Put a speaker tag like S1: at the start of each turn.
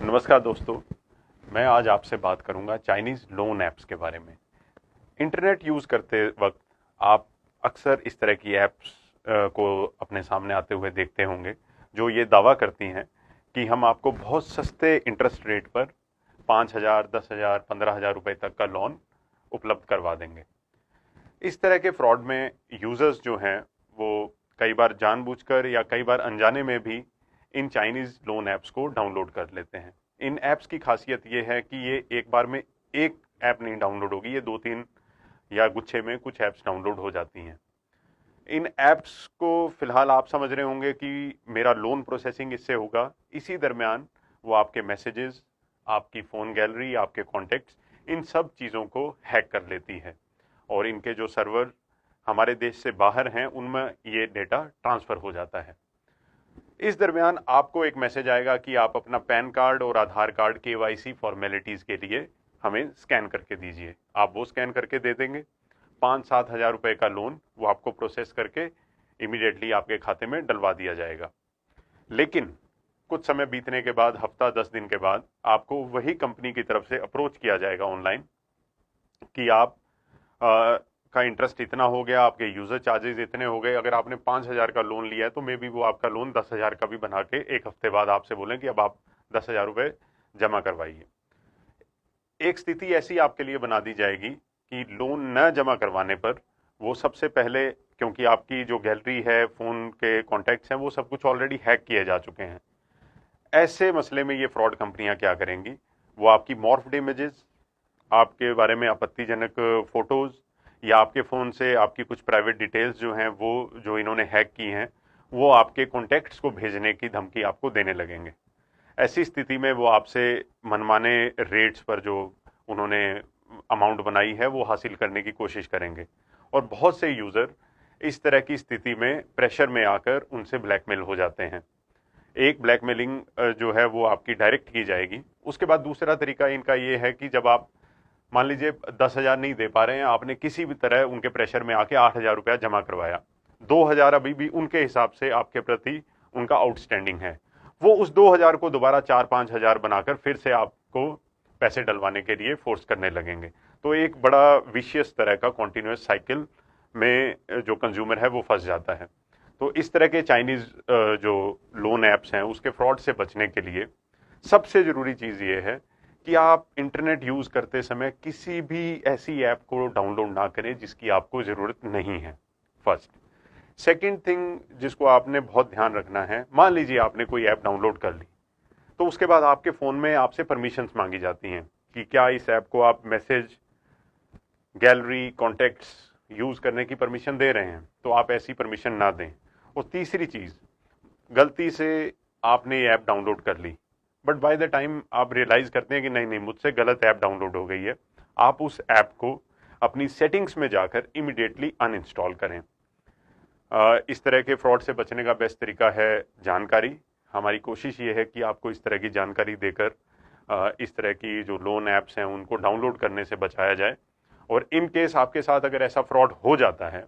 S1: नमस्कार दोस्तों। मैं आज आपसे बात करूंगा चाइनीज़ लोन ऐप्स के बारे में। इंटरनेट यूज़ करते वक्त आप अक्सर इस तरह की ऐप्स को अपने सामने आते हुए देखते होंगे जो ये दावा करती हैं कि हम आपको बहुत सस्ते इंटरेस्ट रेट पर 5,000, 10,000, 15,000 रुपए तक का लोन उपलब्ध करवा देंगे। इस तरह के फ्रॉड में यूज़र्स जो हैं वो कई बार जानबूझकर या कई बार अनजाने में भी इन चाइनीज़ लोन ऐप्स को डाउनलोड कर लेते हैं। इन ऐप्स की खासियत ये है कि ये एक बार में एक ऐप नहीं डाउनलोड होगी, ये 2-3 या गुच्छे में कुछ ऐप्स डाउनलोड हो जाती हैं। इन ऐप्स को फिलहाल आप समझ रहे होंगे कि मेरा लोन प्रोसेसिंग इससे होगा। इसी दरमियान वो आपके मैसेजेस, आपकी फ़ोन गैलरी, आपके कॉन्टेक्ट्स, इन सब चीज़ों को हैक कर लेती है और इनके जो सर्वर हमारे देश से बाहर हैं उनमें ये डेटा ट्रांसफ़र हो जाता है। इस दरमियान आपको एक मैसेज आएगा कि आप अपना पैन कार्ड और आधार कार्ड केवाईसी फॉर्मेलिटीज़ के लिए हमें स्कैन करके दीजिए। आप वो स्कैन करके दे देंगे, 5-7 हज़ार रुपये का लोन वो आपको प्रोसेस करके इमीडिएटली आपके खाते में डलवा दिया जाएगा। लेकिन कुछ समय बीतने के बाद, हफ्ता 10 दिन के बाद, आपको वही कंपनी की तरफ से अप्रोच किया जाएगा ऑनलाइन कि आप का इंटरेस्ट इतना हो गया, आपके यूज़र चार्जेस इतने हो गए। अगर आपने 5,000 का लोन लिया है तो मे बी वो आपका लोन 10,000 का भी बना के एक हफ्ते बाद आपसे बोलें कि अब आप 10,000 रुपये जमा करवाइए। एक स्थिति ऐसी आपके लिए बना दी जाएगी कि लोन न जमा करवाने पर वो सबसे पहले, क्योंकि आपकी जो गैलरी है, फ़ोन के कॉन्टैक्ट्स हैं, वो सब कुछ ऑलरेडी हैक किए जा चुके हैं। ऐसे मसले में ये फ्रॉड कंपनियां क्या करेंगी, वो आपकी मॉर्फ्ड इमेजेस, आपके बारे में आपत्तिजनक फ़ोटोज़ या आपके फ़ोन से आपकी कुछ प्राइवेट डिटेल्स जो हैं वो जो इन्होंने हैक की हैं वो आपके कॉन्टैक्ट्स को भेजने की धमकी आपको देने लगेंगे। ऐसी स्थिति में वो आपसे मनमाने रेट्स पर जो उन्होंने अमाउंट बनाई है वो हासिल करने की कोशिश करेंगे और बहुत से यूज़र इस तरह की स्थिति में प्रेशर में आकर उनसे ब्लैकमेल हो जाते हैं। एक ब्लैकमेलिंग जो है वो आपकी डायरेक्ट की जाएगी। उसके बाद दूसरा तरीका इनका ये है कि जब आप मान लीजिए 10,000 नहीं दे पा रहे हैं, आपने किसी भी तरह उनके प्रेशर में आके 8,000 रुपया जमा करवाया, 2,000 अभी भी उनके हिसाब से आपके प्रति उनका आउटस्टैंडिंग है, वो उस 2,000 को दोबारा 4-5 हजार बनाकर फिर से आपको पैसे डलवाने के लिए फोर्स करने लगेंगे। तो एक बड़ा विशियस तरह का कॉन्टिन्यूस साइकिल में जो कंज्यूमर है वो फंस जाता है। तो इस तरह के चाइनीज जो लोन ऐप्स हैं उसके फ्रॉड से बचने के लिए सबसे जरूरी चीज ये है कि आप इंटरनेट यूज करते समय किसी भी ऐसी ऐप को डाउनलोड ना करें जिसकी आपको जरूरत नहीं है, फर्स्ट। सेकंड थिंग जिसको आपने बहुत ध्यान रखना है, मान लीजिए आपने कोई ऐप डाउनलोड कर ली तो उसके बाद आपके फोन में आपसे परमिशंस मांगी जाती हैं कि क्या इस ऐप को आप मैसेज, गैलरी, कॉन्टेक्ट्स यूज करने की परमिशन दे रहे हैं, तो आप ऐसी परमिशन ना दें। और तीसरी चीज, गलती से आपने ये ऐप डाउनलोड कर ली बट बाय द टाइम आप रियलाइज करते हैं कि नहीं नहीं मुझसे गलत ऐप डाउनलोड हो गई है, आप उस ऐप को अपनी सेटिंग्स में जाकर इमिडिएटली अनइंस्टॉल करें। इस तरह के फ्रॉड से बचने का बेस्ट तरीका है जानकारी। हमारी कोशिश ये है कि आपको इस तरह की जानकारी देकर इस तरह की जो लोन ऐप्स हैं उनको डाउनलोड करने से बचाया जाए। और इन केस आपके साथ अगर ऐसा फ्रॉड हो जाता है